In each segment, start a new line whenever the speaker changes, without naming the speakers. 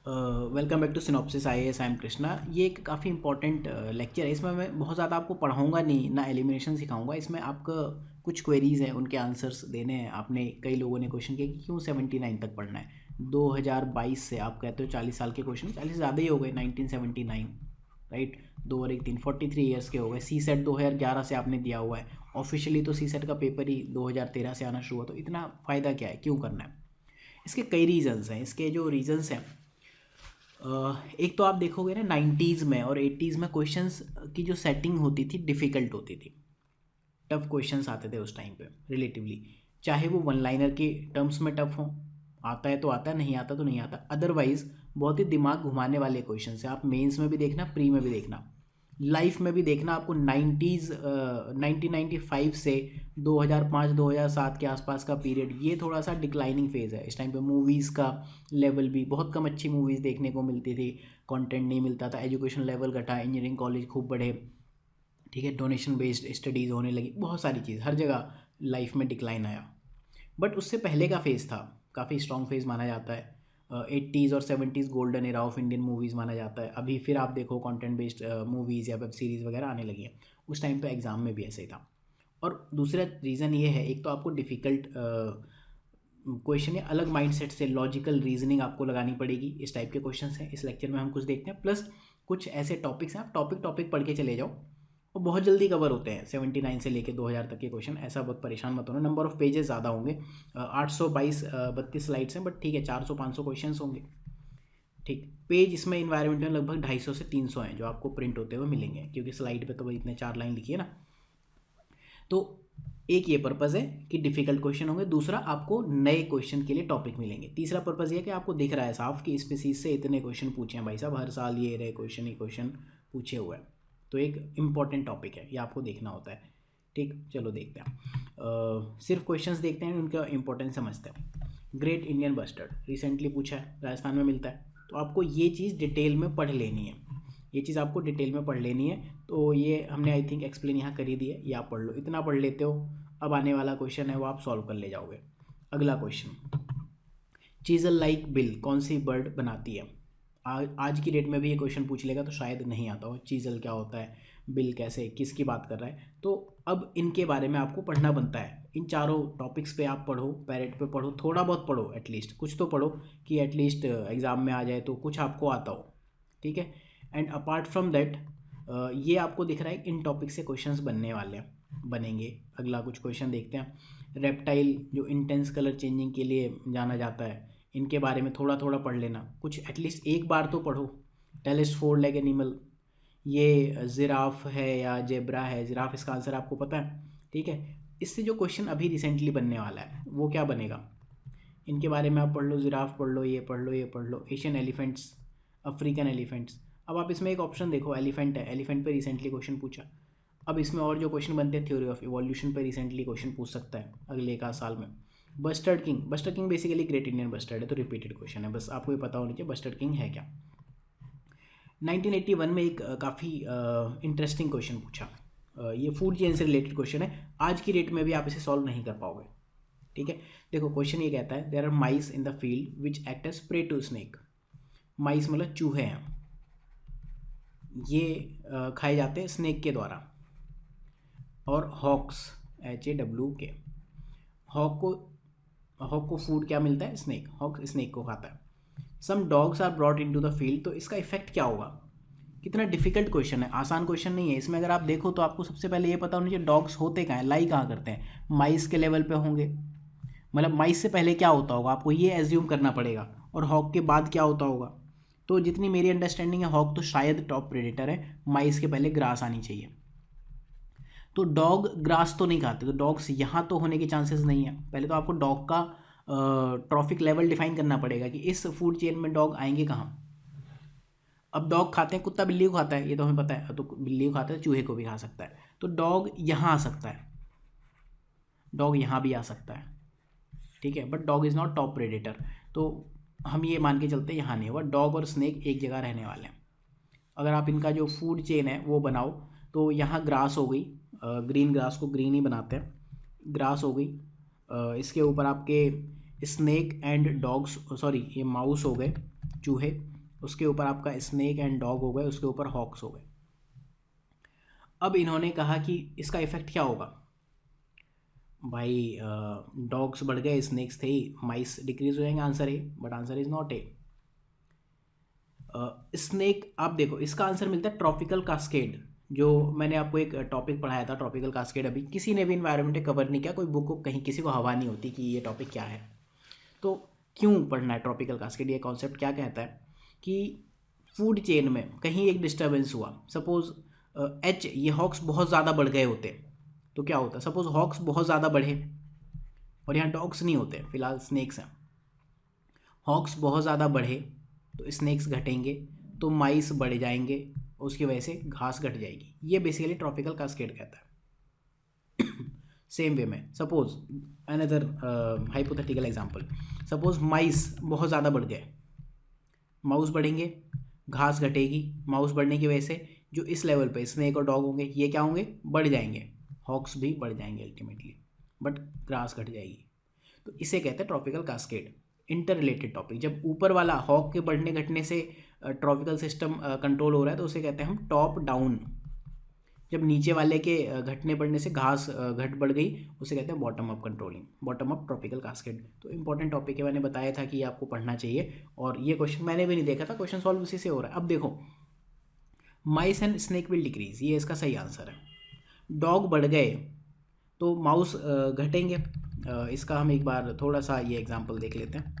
Welcome back to Synopsis IAS. I am Krishna. ये एक काफ़ी इंपॉर्टेंट लेक्चर है। इसमें मैं बहुत ज़्यादा आपको पढ़ाऊँगा नहीं, ना एलिमिनेशन सिखाऊंगा। इसमें आपका कुछ क्वेरीज़ हैं, उनके आंसर्स देने हैं। आपने कई लोगों ने क्वेश्चन किया कि क्यों 79 तक पढ़ना है। 2022 से आप कहते हो 40 साल के क्वेश्चन, 40 ज़्यादा ही हो गए। 1979 राइट, 2 और 1 3 43 ईयर्स के हो गए। सी सेट 2011 से आपने दिया हुआ है। ऑफिशियली तो सी सेट का पेपर ही 2013 से आना शुरू हुआ। तो इतना फ़ायदा क्या है, क्यों करना है? इसके कई रीज़न्स हैं। इसके जो रीज़न्स हैं, एक तो आप देखोगे ना, 90s में और 80s में क्वेश्चंस की जो सेटिंग होती थी डिफ़िकल्ट होती थी। टफ क्वेश्चंस आते थे उस टाइम पे रिलेटिवली, चाहे वो वन लाइनर के टर्म्स में टफ हो। आता है तो आता है, नहीं आता तो नहीं आता। अदरवाइज बहुत ही दिमाग घुमाने वाले क्वेश्चन है। आप मेंस में भी देखना, प्री में भी देखना, लाइफ में भी देखना। आपको 1995 से 2005-2007 के आसपास का पीरियड, ये थोड़ा सा डिक्लाइनिंग फेज़ है। इस टाइम पे मूवीज़ का लेवल भी बहुत कम, अच्छी मूवीज़ देखने को मिलती थी, कंटेंट नहीं मिलता था, एजुकेशन लेवल घटा, इंजीनियरिंग कॉलेज खूब बढ़े, ठीक है, डोनेशन बेस्ड स्टडीज़ होने लगी, बहुत सारी चीज़, हर जगह लाइफ में डिक्लाइन आया। बट उससे पहले का फेज़ था, काफ़ी स्ट्रॉन्ग फेज़ माना जाता है। 80s और 70s golden era of Indian movies माना जाता है। अभी फिर आप देखो कंटेंट बेस्ड मूवीज़ या वेब सीरीज़ वगैरह आने लगी हैं। उस टाइम पे एग्ज़ाम में भी ऐसे ही था। और दूसरा रीज़न ये है, एक तो आपको डिफ़िकल्ट क्वेश्चन या अलग माइंडसेट से लॉजिकल रीजनिंग आपको लगानी पड़ेगी। इस टाइप के क्वेश्चन हैं इस लेक्चर में हम कुछ देखते हैं। प्लस कुछ ऐसे टॉपिक्स हैं, आप टॉपिक टॉपिक पढ़ के चले जाओ और बहुत जल्दी कवर होते हैं। 79 से लेके 2000 तक के क्वेश्चन, ऐसा बहुत परेशान मत होना। नंबर ऑफ पेजेस ज़्यादा होंगे, 32 स्लाइड्स हैं, बट ठीक है, 400-500 क्वेश्चन होंगे। ठीक, पेज इसमें इन्वायरमेंट में लगभग 250 से 300 हैं जो आपको प्रिंट होते हुए मिलेंगे, क्योंकि स्लाइड पे तो वही इतने 4 लाइन लिखी है ना। तो एक ये पर्पज़ है कि डिफ़िकल्ट क्वेश्चन होंगे। दूसरा, आपको नए क्वेश्चन के लिए टॉपिक मिलेंगे। तीसरा पर्पज़ ये है कि आपको दिख रहा है साफ कि स्पीसीज से इतने क्वेश्चन पूछे हैं भाई साहब, हर साल ये रहे क्वेश्चन ही क्वेश्चन पूछे हुए हैं। तो एक इम्पॉर्टेंट टॉपिक है, ये आपको देखना होता है। ठीक, चलो देखते हैं। सिर्फ क्वेश्चंस देखते हैं, उनका इंपॉर्टेंस समझते हैं। ग्रेट इंडियन बस्टर्ड रिसेंटली पूछा है, राजस्थान में मिलता है। तो आपको ये चीज़ डिटेल में पढ़ लेनी है, ये चीज़ आपको डिटेल में पढ़ लेनी है। तो ये हमने आई थिंक एक्सप्लेन यहाँ कर ही दी है, ये आप पढ़ लो। इतना पढ़ लेते हो, अब आने वाला क्वेश्चन है वो आप सॉल्व कर ले जाओगे। अगला क्वेश्चन, चीज़ल लाइक बिल कौन सी बर्ड बनाती है? आज की डेट में भी ये क्वेश्चन पूछ लेगा तो शायद नहीं आता हो, चीज़ल क्या होता है, बिल कैसे, किसकी बात कर रहा है। तो अब इनके बारे में आपको पढ़ना बनता है। इन चारों टॉपिक्स पे आप पढ़ो, पैरेट पे पढ़ो, थोड़ा बहुत पढ़ो, एटलीस्ट कुछ तो पढ़ो कि एटलीस्ट एग्ज़ाम में आ जाए तो कुछ आपको आता हो। ठीक है, एंड अपार्ट फ्रॉम दैट, ये आपको दिख रहा है इन टॉपिक से क्वेश्चंस बनने वाले हैं, बनेंगे। अगला कुछ क्वेश्चन देखते हैं। रेप्टाइल जो इंटेंस कलर चेंजिंग के लिए जाना जाता है, इनके बारे में थोड़ा थोड़ा पढ़ लेना, कुछ एटलीस्ट एक बार तो पढ़ो। टेलेस्ट फोर लेग एनिमल, ये जिराफ है या जेब्रा है? जिराफ इसका आंसर आपको पता है, ठीक है। इससे जो क्वेश्चन अभी रिसेंटली बनने वाला है वो क्या बनेगा, इनके बारे में आप पढ़ लो। जिराफ पढ़ लो, ये पढ़ लो, ये पढ़ लो। Asian elephants, African elephants. अब आप इसमें एक ऑप्शन देखो, एलिफेंट है, एलिफेंट पे रिसेंटली क्वेश्चन पूछा। अब इसमें और जो क्वेश्चन बनते हैं, थ्योरी ऑफ इवोल्यूशन पे रिसेंटली क्वेश्चन पूछ सकता है अगले एक आध साल में। Bustard king, bustard king basically great Indian bustard है, तो रिपीटेड क्वेश्चन है, बस आपको ये पता होना चाहिए बस्टर्ड किंग है क्या। 1981 में एक काफ़ी इंटरेस्टिंग क्वेश्चन पूछा। ये फूड चेन से रिलेटेड क्वेश्चन है, आज की डेट में भी आप इसे सॉल्व नहीं कर पाओगे। ठीक है, देखो क्वेश्चन ये कहता है, there are mice in the field which act as prey to snake. Mice मतलब चूहे हैं, ये खाए जाते हैं स्नेक के द्वारा। और हॉक्स, HAWK, हॉक को फूड क्या मिलता है? स्नेक। हॉक स्नेक को खाता है। Some dogs are brought into the field, तो इसका इफेक्ट क्या होगा? कितना डिफिकल्ट क्वेश्चन है, आसान क्वेश्चन नहीं है। इसमें अगर आप देखो तो आपको सबसे पहले ये पता होना चाहिए डॉग्स होते कहाँ हैं, लाई कहाँ करते हैं? माइस के लेवल पे होंगे, मतलब माइस से पहले क्या होता होगा आपको ये एज्यूम करना पड़ेगा, और हॉक के बाद क्या होता होगा। तो जितनी मेरी अंडरस्टैंडिंग है, हॉक तो शायद टॉप प्रेडेटर है, माइस के पहले ग्रास आनी चाहिए। तो डॉग ग्रास तो नहीं खाते, तो डॉग्स यहाँ तो होने के चांसेस नहीं है। पहले तो आपको डॉग का ट्रॉफिक लेवल डिफाइन करना पड़ेगा कि इस फूड चेन में डॉग आएंगे कहाँ। अब डॉग खाते हैं, कुत्ता बिल्ली को खाता है, ये तो हमें पता है, तो बिल्ली को खाता है, चूहे को भी खा सकता है। तो डॉग यहाँ आ सकता है, डॉग यहाँ भी आ सकता है, ठीक है, but dog is not top predator. तो हम ये मान के चलते हैं यहाँ नहीं होगा, डॉग और स्नेक एक जगह रहने वाले हैं। अगर आप इनका जो फूड चेन है वो बनाओ, तो यहाँ ग्रास हो गई, ग्रीन ग्रास को ग्रीन ही बनाते हैं, ग्रास हो गई। इसके ऊपर आपके स्नेक एंड डॉग्स, सॉरी ये माउस हो गए, चूहे, उसके ऊपर आपका स्नेक एंड डॉग हो गए, उसके ऊपर हॉक्स हो गए। अब इन्होंने कहा कि इसका इफेक्ट क्या होगा भाई, डॉग्स बढ़ गए, स्नेक्स थे ही, माइस डिक्रीज हो जाएंगे, आंसर है, but answer is not a. Snake, आप देखो इसका आंसर मिलता है ट्रॉपिकल कास्केड, जो मैंने आपको एक टॉपिक पढ़ाया था ट्रॉपिकल कास्केड, अभी किसी ने भी इन्वायरमेंट कवर नहीं किया, कोई बुक को कहीं किसी को हवा नहीं होती कि ये टॉपिक क्या है। तो क्यों पढ़ना है ट्रॉपिकल कास्केड, ये कॉन्सेप्ट क्या कहता है कि फूड चेन में कहीं एक डिस्टर्बेंस हुआ, सपोज ये हॉक्स बहुत ज़्यादा बढ़ गए होते तो क्या होता, सपोज हॉक्स बहुत ज़्यादा बढ़े और यहाँ डॉग्स नहीं होते, फिलहाल स्नेक्स हैं, हॉक्स बहुत ज़्यादा बढ़े तो स्नेक्स घटेंगे, तो माइस बढ़ जाएंगे, उसकी वजह से घास घट जाएगी। ये बेसिकली ट्रॉपिकल कास्केड कहता है। सेम वे में suppose another hypothetical example, suppose mice बहुत ज़्यादा बढ़ गए, माउस बढ़ेंगे, घास घटेगी, माउस बढ़ने की वजह से जो इस लेवल पे स्नेक और डॉग होंगे ये क्या होंगे, बढ़ जाएंगे, हॉक्स भी बढ़ जाएंगे अल्टीमेटली, बट ग्रास घट जाएगी। तो इसे कहते हैं tropical cascade. Inter related topic, जब ऊपर वाला हॉक के बढ़ने घटने से ट्रॉपिकल सिस्टम कंट्रोल हो रहा है तो उसे कहते हैं हम टॉप डाउन, जब नीचे वाले के घटने बढ़ने से घास घट बढ़ गई उसे कहते हैं bottom up controlling, bottom up tropical cascade. तो इंपॉर्टेंट टॉपिक है, मैंने बताया था कि ये आपको पढ़ना चाहिए, और ये क्वेश्चन मैंने भी नहीं देखा था, क्वेश्चन सॉल्व उसी से हो रहा है। अब देखो, माइस एंड स्नेक विल डिक्रीज, ये इसका सही आंसर है। डॉग बढ़ गए तो माउस घटेंगे, इसका हम एक बार थोड़ा सा ये एग्जांपल देख लेते हैं।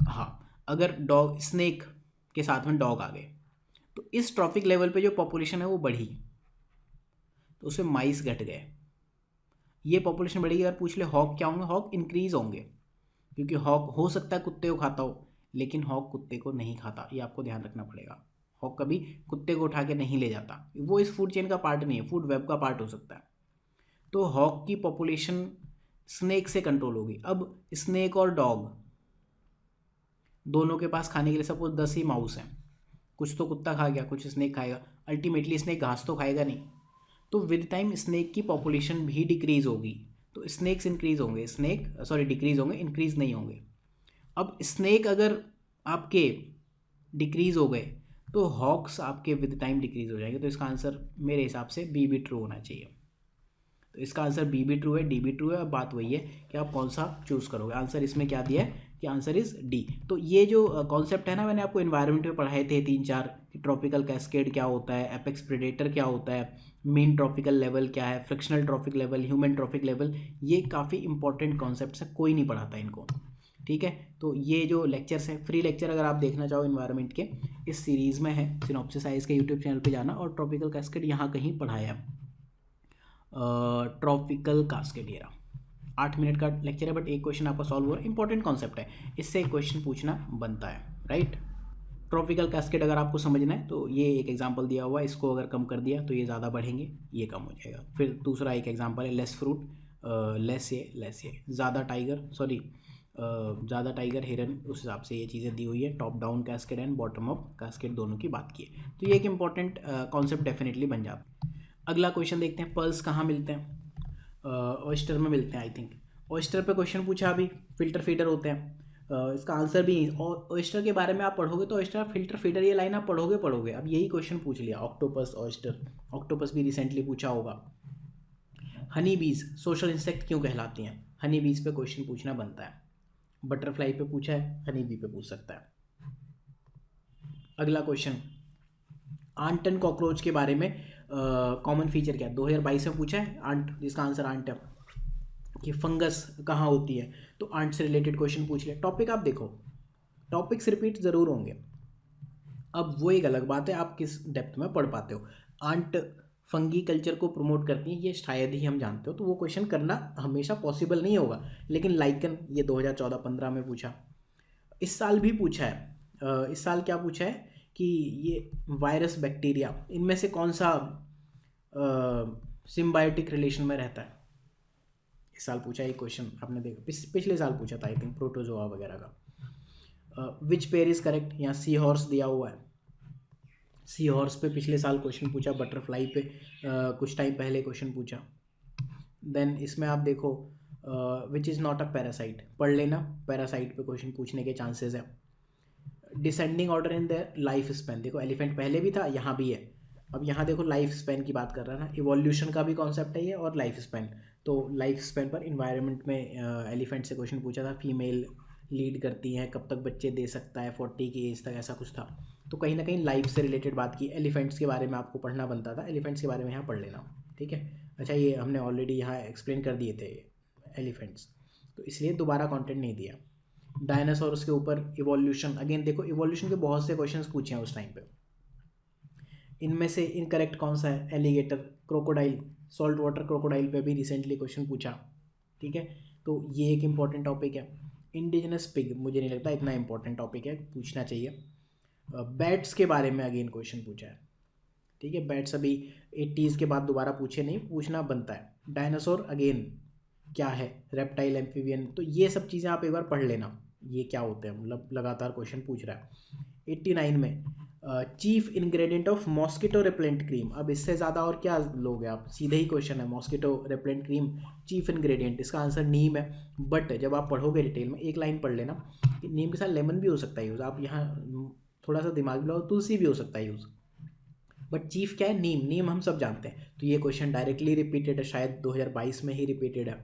हाँ, अगर डॉग स्नेक के साथ में डॉग आ गए तो इस ट्रॉपिक लेवल पे जो पॉपुलेशन है वो बढ़ी, तो उसमें माइस घट गए, ये पॉपुलेशन बढ़ेगी। अगर पूछ ले हॉक क्या होंगे, हॉक इंक्रीज होंगे, क्योंकि हॉक हो सकता है कुत्ते को खाता हो, लेकिन हॉक कुत्ते को नहीं खाता, ये आपको ध्यान रखना पड़ेगा। हॉक कभी कुत्ते को उठा के नहीं ले जाता, वो इस फूड चेन का पार्ट नहीं है, फूड वेब का पार्ट हो सकता है। तो हॉक की पॉपुलेशन स्नेक से कंट्रोल होगी। अब स्नेक और डॉग दोनों के पास खाने के लिए सपोज 10 ही माउस हैं, कुछ तो कुत्ता खा गया, कुछ स्नेक खाएगा, अल्टीमेटली स्नेक घास तो खाएगा नहीं, तो विद टाइम स्नेक की पॉपुलेशन भी डिक्रीज होगी, तो स्नेक्स इंक्रीज होंगे, डिक्रीज होंगे, इंक्रीज नहीं होंगे। अब स्नेक अगर आपके डिक्रीज हो गए तो हॉक्स आपके विद टाइम डिक्रीज हो जाएंगे, तो इसका आंसर मेरे हिसाब से बी भी ट्रू होना चाहिए। तो इसका आंसर बी भी ट्रू है, डी भी ट्रू है। अब बात वही है कि आप कौन सा चूज़ करोगे। आंसर इसमें क्या दिया है कि आंसर इज डी। तो ये जो कॉन्सेप्ट है ना, मैंने आपको इन्वायरमेंट में पढ़ाए थे 3-4, कि ट्रॉपिकल कैस्केड क्या होता है, एपेक्स प्रेडेटर क्या होता है, मीन ट्रॉपिकल लेवल क्या है, frictional trophic level, human trophic level, ये काफ़ी इंपॉर्टेंट कॉन्सेप्ट्स है, कोई नहीं पढ़ाता इनको, ठीक है। तो ये जो लेक्चर्स हैं, फ्री लेक्चर अगर आप देखना चाहो इन्वायरमेंट के, इस सीरीज़ में है, सिनॉप्सिस आईएएस के यूट्यूब चैनल पे जाना, और ट्रॉपिकल कैस्केड यहाँ कहीं पढ़ाया है, ट्रॉपिकल कास्केड, ये 8 मिनट का लेक्चर है, बट एक क्वेश्चन आपका सॉल्व हो रहा है, इंपॉर्टेंट कॉन्सेप्ट है, इससे एक क्वेश्चन पूछना बनता है, राइट। ट्रॉपिकल कास्केड अगर आपको समझना है तो ये एक एग्जांपल दिया हुआ है, इसको अगर कम कर दिया तो ये ज़्यादा बढ़ेंगे, ये कम हो जाएगा। फिर दूसरा एक एग्जांपल है लेस फ्रूट, लेस ये ज़्यादा टाइगर हिरन, उस हिसाब से ये चीज़ें दी हुई है। Top down cascade and bottom up cascade दोनों की बात की है, तो ये एक इंपॉर्टेंट कॉन्सेप्ट डेफिनेटली बन जाता है। अगला क्वेश्चन देखते हैं, पर्ल्स कहाँ मिलते हैं, ऑयस्टर में मिलते हैं आई थिंक। ऑयस्टर पे क्वेश्चन पूछा अभी, फिल्टर फीडर होते हैं, इसका आंसर भी, और ऑयस्टर के बारे में आप पढ़ोगे तो ऑयस्टर फिल्टर फीडर, ये लाइन आप पढ़ोगे। अब यही क्वेश्चन पूछ लिया, ऑक्टोपस ऑयस्टर, ऑक्टोपस भी रिसेंटली पूछा होगा। हनी बीज सोशल इंसेक्ट क्यों कहलाती हैं, हनी बीज पे क्वेश्चन पूछना बनता है, बटरफ्लाई पे पूछा है, हनी बी पे पूछ सकता है। अगला क्वेश्चन, आंट एंड कॉकरोच के बारे में कॉमन फीचर क्या है, 2022 में पूछा है आंट, जिसका आंसर आंट है, कि फंगस कहाँ होती है, तो आंट से रिलेटेड क्वेश्चन पूछ लिया। टॉपिक आप देखो, टॉपिक्स रिपीट ज़रूर होंगे, अब वो एक अलग बात है आप किस डेप्थ में पढ़ पाते हो। आंट फंगी कल्चर को प्रमोट करती हैं, ये शायद ही हम जानते हो, तो वो क्वेश्चन करना हमेशा पॉसिबल नहीं होगा, लेकिन लाइकन ये 2014-15 में पूछा, इस साल भी पूछा है। इस साल क्या पूछा है कि ये वायरस बैक्टीरिया इनमें से कौन सा सिम्बायोटिक रिलेशन में रहता है, इस साल पूछा है एक क्वेश्चन, आपने देखा पिछले साल पूछा था आई थिंक, प्रोटोजोआ वगैरह का। विच पेयर इज करेक्ट, यहाँ सी हॉर्स दिया हुआ है, सी हॉर्स पे पिछले साल क्वेश्चन पूछा, बटरफ्लाई पे कुछ टाइम पहले क्वेश्चन पूछा। देन इसमें आप देखो which is not a parasite, पढ़ लेना, पैरासाइट पे क्वेश्चन पूछने के चांसेस है। Descending order in the life span. देखो एलिफेंट पहले भी था, यहाँ भी है। अब यहाँ देखो लाइफ स्पैन की बात कर रहा है ना, इवोल्यूशन का भी कॉन्सेप्ट है ये और लाइफ स्पैन। तो लाइफ स्पैन पर इन्वायरमेंट में एलिफेंट से क्वेश्चन पूछा था, फीमेल लीड करती हैं, कब तक बच्चे दे सकता है, 40 की एज तक, ऐसा कुछ था। तो कहीं ना कहीं लाइफ से रिलेटेड बात की। एलिफेंट्स के बारे में आपको पढ़ना बनता था, एलिफेंट्स के बारे में यहाँ पढ़ लेना, ठीक है। अच्छा, ये हमने ऑलरेडी यहाँ एक्सप्लेन कर दिए थे एलिफेंट्स, तो इसलिए दोबारा कंटेंट नहीं दिया। डायनासोर्स के ऊपर इवोल्यूशन, अगेन देखो इवोल्यूशन के बहुत से क्वेश्चंस पूछे हैं उस टाइम पे। इनमें से इनकरेक्ट कौन सा है? Alligator, crocodile, salt water crocodile पे भी रिसेंटली क्वेश्चन पूछा, ठीक है। तो ये एक इंपॉर्टेंट टॉपिक है। इंडिजिनस पिग मुझे नहीं लगता इतना इंपॉर्टेंट टॉपिक है, पूछना चाहिए। बैट्स के बारे में अगेन क्वेश्चन पूछा है, ठीक है। बैट्स अभी 80s के बाद दोबारा पूछे नहीं, पूछना बनता है। डायनासोर अगेन क्या है, रेप्टाइल, एम्फीबियन, तो ये सब चीज़ें आप एक बार पढ़ लेना, ये क्या होते हैं, मतलब लगातार क्वेश्चन पूछ रहा है। 89 में chief ingredient of mosquito repellent cream. अब इससे ज़्यादा और क्या लोगे आप, सीधे ही क्वेश्चन है, mosquito repellent cream chief ingredient, इसका आंसर नीम है। बट जब आप पढ़ोगे डिटेल में एक लाइन पढ़ लेना कि नीम के साथ लेमन भी हो सकता है यूज़, आप यहाँ थोड़ा सा दिमाग लगाओ, तुलसी भी हो सकता है यूज़, बट चीफ क्या है, नीम। नीम हम सब जानते हैं, तो ये क्वेश्चन डायरेक्टली रिपीटेड है, शायद 2022 में ही रिपीटेड है।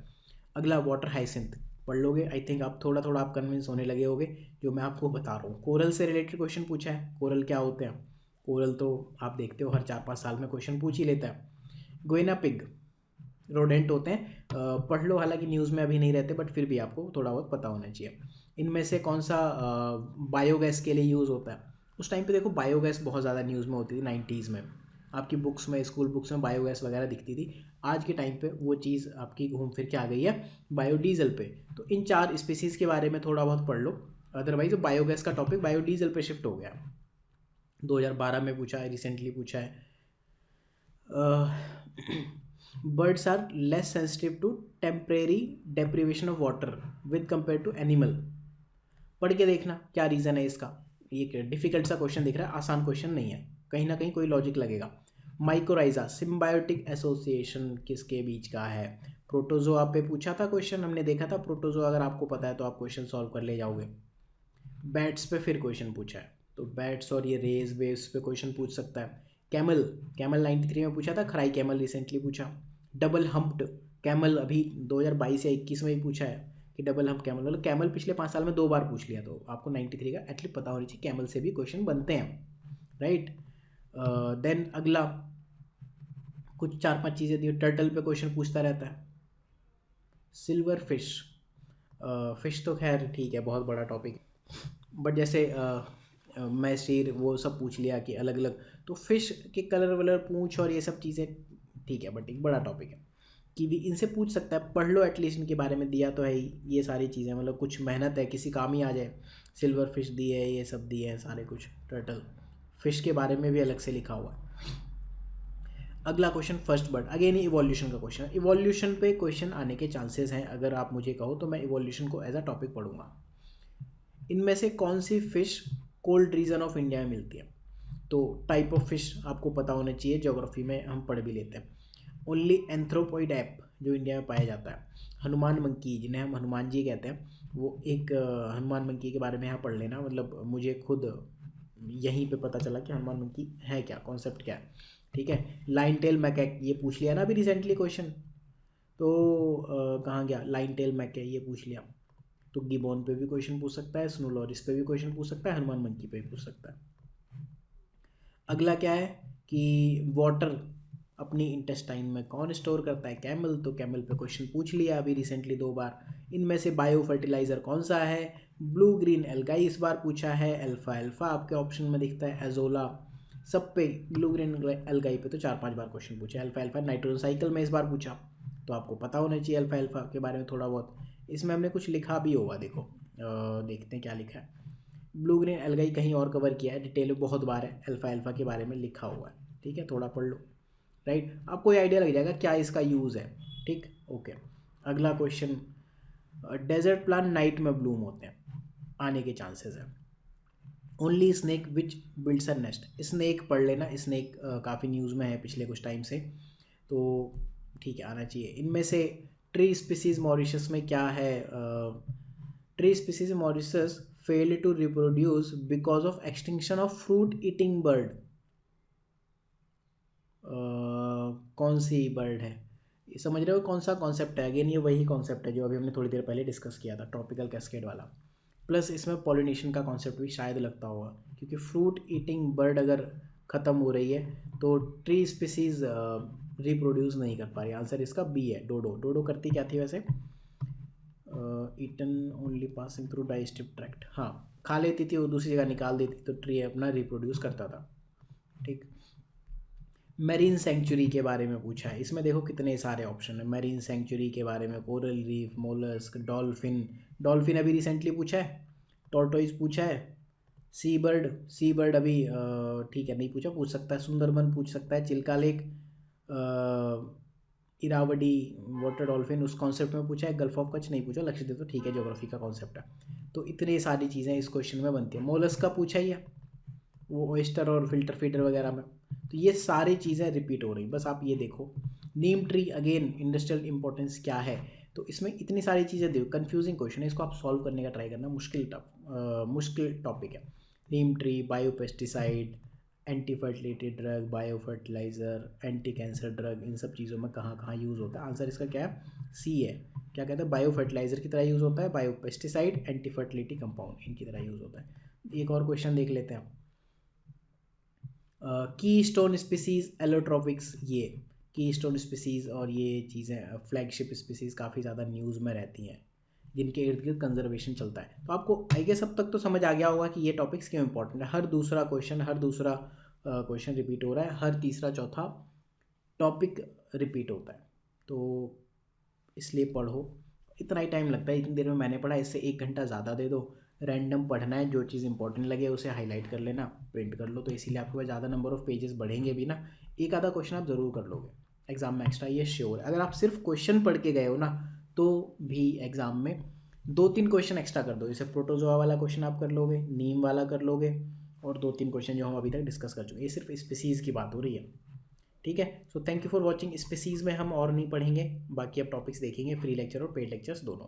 अगला वाटर हाइसिंथ, पढ़ लोगे आई थिंक, आप थोड़ा थोड़ा आप कन्विंस होने लगे होगे जो मैं आपको बता रहा हूँ। कोरल से रिलेटेड क्वेश्चन पूछा है, कोरल क्या होते हैं, कोरल तो आप देखते हो हर 4-5 साल में क्वेश्चन पूछ ही लेता है। गोइना पिग रोडेंट होते हैं, पढ़ लो, हालांकि न्यूज़ में अभी नहीं रहते, बट फिर भी आपको थोड़ा बहुत पता होना चाहिए। इनमें से कौन सा बायोगैस के लिए यूज़ होता है? उस टाइम पे देखो बायोगैस बहुत ज़्यादा न्यूज़ में होती थी 90s में, आपकी बुक्स में, स्कूल बुक्स में बायोगैस वगैरह दिखती थी। आज के टाइम पे वो चीज़ आपकी घूम फिर के आ गई है बायोडीजल पे। तो इन 4 स्पीसीज़ के बारे में थोड़ा बहुत पढ़ लो, अदरवाइज बायोगैस का टॉपिक बायोडीजल पे शिफ्ट हो गया। 2012 में पूछा है, रिसेंटली पूछा है। Birds are less sensitive to temporary deprivation of water with compare to animal. पढ़ के देखना क्या रीज़न है इसका। ये डिफिकल्ट सा क्वेश्चन दिख रहा है, आसान क्वेश्चन नहीं है, कहीं ना कहीं कोई लॉजिक लगेगा। माइकोराइजा, सिम्बायोटिक एसोसिएशन किसके बीच का है? प्रोटोजोआ पे पूछा था क्वेश्चन, हमने देखा था प्रोटोजोआ, अगर आपको पता है तो आप क्वेश्चन सॉल्व कर ले जाओगे। बैट्स पे फिर क्वेश्चन पूछा है, तो बैट्स और ये रेज वेव्स पे क्वेश्चन पूछ सकता है। कैमल, कैमल 93 में पूछा था, खराई कैमल रिसेंटली पूछा। डबल हम्प्ड कैमल अभी 2022 या 21 में ही पूछा है कि डबल हम्प कैमल, मतलब कैमल पिछले 5 साल में 2 बार पूछ लिया, तो आपको 93 का एटलीस्ट पता होनी चाहिए, कैमल से भी क्वेश्चन बनते हैं, राइट। देन अगला कुछ 4-5 चीज़ें दी, टर्टल पे क्वेश्चन पूछता रहता है। सिल्वर फिश, फिश तो खैर ठीक है, बहुत बड़ा टॉपिक, बट जैसे मैसीर वो सब पूछ लिया कि अलग अलग, तो फिश के कलर वलर, पूंछ और ये सब चीज़ें ठीक है, बट एक बड़ा टॉपिक है। कीवी इनसे पूछ सकता है, पढ़ लो एटलीस्ट, इनके बारे में दिया तो है ही ये सारी चीज़ें, मतलब कुछ मेहनत है, किसी काम ही आ जाए। सिल्वर फिश दी है, ये सब दिए हैं सारे कुछ। टर्टल फिश के बारे में भी अलग से लिखा हुआ है। अगला क्वेश्चन फर्स्ट बर्ड, अगेन ही इवोल्यूशन का क्वेश्चन है। इवोल्यूशन पे क्वेश्चन आने के चांसेस हैं, अगर आप मुझे कहो तो मैं इवोल्यूशन को एज अ टॉपिक पढ़ूंगा। इनमें से कौन सी fish cold region of India में मिलती है? तो टाइप ऑफ फिश आपको पता होना चाहिए, ज्योग्राफी में हम पढ़ भी लेते हैं। ओनली एंथ्रोपॉइड ऐप जो इंडिया में पाया जाता है। हनुमान मंकी, जिन्हें हम हनुमान जी कहते हैं, वो एक हनुमान मंकी के बारे में यहाँ पढ़ लेना, मतलब मुझे खुद यहीं पे पता चला कि हनुमान मंकी है क्या, कॉन्सेप्ट क्या है, ठीक है। लाइन टेल मैकैक, ये पूछ लिया ना अभी रिसेंटली क्वेश्चन, तो कहाँ गया, लाइन टेल मैकैक ये पूछ लिया। तो गिबॉन पे भी क्वेश्चन पूछ सकता है, स्नोलॉरिस पे भी क्वेश्चन पूछ सकता है, हनुमान मंकी पे भी पूछ सकता है। अगला क्या है कि वाटर अपनी इंटेस्टाइन में कौन स्टोर करता है? कैमल, तो कैमल पे क्वेश्चन पूछ लिया अभी रिसेंटली 2 बार। इनमें से बायो फर्टिलाइजर कौन सा है? ब्लू ग्रीन एल्गाई इस बार पूछा है, अल्फा अल्फा आपके ऑप्शन में दिखता है, एजोला, सब पे ब्लू ग्रीन एल्गाई पे तो 4-5 बार क्वेश्चन पूछा है। अल्फा अल्फा नाइट्रोजन साइकिल में इस बार पूछा, तो आपको पता होना चाहिए अल्फा अल्फा के बारे में थोड़ा बहुत। इसमें हमने कुछ लिखा भी होगा, देखो देखते हैं क्या लिखा है। ब्लू ग्रीन एल्गाई कहीं और कवर किया है, डिटेल में बहुत बार है, अल्फा अल्फा के बारे में लिखा हुआ है, ठीक है, थोड़ा पढ़ लो, राइट। आपको ये आइडिया लग जाएगा क्या इसका यूज़ है, ठीक, ओके। अगला क्वेश्चन, डेजर्ट प्लांट नाइट में ब्लूम होते हैं, आने के चांसेस है। Only snake which builds a nest, snake पढ़ लेना, स्नेक काफ़ी न्यूज़ में है पिछले कुछ टाइम से, तो ठीक है आना चाहिए। इनमें से ट्री स्पीसीज मॉरिशस में क्या है? Tree species Mauritius fail to reproduce because of extinction of fruit eating bird. कौन सी बर्ड है, ये समझ रहे हो कौन सा कॉन्सेप्ट है? अगेन ये वही कॉन्सेप्ट है जो अभी हमने थोड़ी देर पहले डिस्कस किया था, ट्रॉपिकल कैस्केड वाला। प्लस इसमें पॉलिनेशन का कॉन्सेप्ट भी शायद लगता होगा, क्योंकि फ्रूट ईटिंग बर्ड अगर ख़त्म हो रही है तो ट्री स्पीसीज रिप्रोड्यूस नहीं कर पा रही। आंसर इसका बी है, डोडो। डोडो करती क्या थी वैसे? Eaten only passing through digestive tract. हाँ, खा लेती थी वो, दूसरी जगह निकाल देती तो ट्री अपना रिप्रोड्यूस करता था। ठीक। मैरीन सेंचुरी के बारे में पूछा है, इसमें देखो कितने सारे ऑप्शन है। मैरीन सेंचुरी के बारे में coral reef, mollusc, dolphin. Dolphin अभी रिसेंटली पूछा है। टॉर्टोइज पूछा है। सी बर्ड, सी बर्ड अभी ठीक है नहीं पूछा, पूछ सकता है। सुंदरबन पूछ सकता है। Chilka lake, Irrawaddy water dolphin उस कॉन्सेप्ट में पूछा है। गल्फ ऑफ कच्छ नहीं पूछा। लक्षद्वीप तो ठीक है, ज्योग्राफी का कॉन्सेप्ट है। तो इतनी सारी चीज़ें इस क्वेश्चन में बनती है। मोलस्क का पूछा ही है, वो ऑयस्टर और फिल्टर फीडर वगैरह में। तो ये सारी चीज़ें रिपीट हो रही, बस आप ये देखो। नीम ट्री अगेन इंडस्ट्रियल इंपॉर्टेंस क्या है, तो इसमें इतनी सारी चीज़ें देखो। कंफ्यूजिंग क्वेश्चन है, इसको आप सॉल्व करने का ट्राई करना। मुश्किल टॉपिक है। Neem tree, biopesticide, anti fertility drug, biofertiliser, anti cancer drug, इन सब चीज़ों में कहाँ कहाँ यूज़ होता है? आंसर इसका क्या है? सी है। क्या कहते हैं? बायो फर्टिलाइज़र की तरह यूज़ होता है, bio pesticide, anti fertility compound इनकी तरह यूज़ होता है। एक और क्वेश्चन देख लेते हैं। की स्टोन स्पीसीज़ एलोट्रॉपिक्स, ये की स्टोन स्पीसीज़ और ये चीज़ें फ्लैगशिप स्पीसीज़ काफ़ी ज़्यादा न्यूज़ में रहती हैं, जिनके इर्द गिर्द कंजर्वेशन चलता है। तो आपको आई गेस अब तक तो समझ आ गया होगा कि ये टॉपिक्स क्यों इंपॉर्टेंट है। हर दूसरा क्वेश्चन रिपीट हो रहा है, हर तीसरा चौथा टॉपिक रिपीट होता है, तो इसलिए पढ़ो। इतना ही टाइम लगता है, इतनी देर में मैंने पढ़ा। इससे 1 घंटा ज़्यादा दे दो। रैंडम पढ़ना है, जो चीज़ इंपॉर्टेंट लगे उसे हाईलाइट कर लेना, प्रिंट कर लो, तो इसीलिए आपके पास ज़्यादा नंबर ऑफ पेजेस बढ़ेंगे भी ना। एक आधा क्वेश्चन आप ज़रूर कर लोगे एग्जाम में एक्स्ट्रा, ये श्योर है। अगर आप सिर्फ क्वेश्चन पढ़ के गए हो ना, तो भी एग्ज़ाम में 2-3 क्वेश्चन एक्स्ट्रा कर दो। जैसे प्रोटोजोआ वाला क्वेश्चन आप कर लोगे, नीम वाला कर लोगे, और 2-3 क्वेश्चन जो हम अभी तक डिस्कस कर चुके हैं। ये सिर्फ स्पीसीज़ की बात हो रही है। ठीक है, so thank you for watching. Species में हम और नहीं पढ़ेंगे, बाकी अब टॉपिक्स देखेंगे, फ्री लेक्चर और पेड लेक्चर्स दोनों।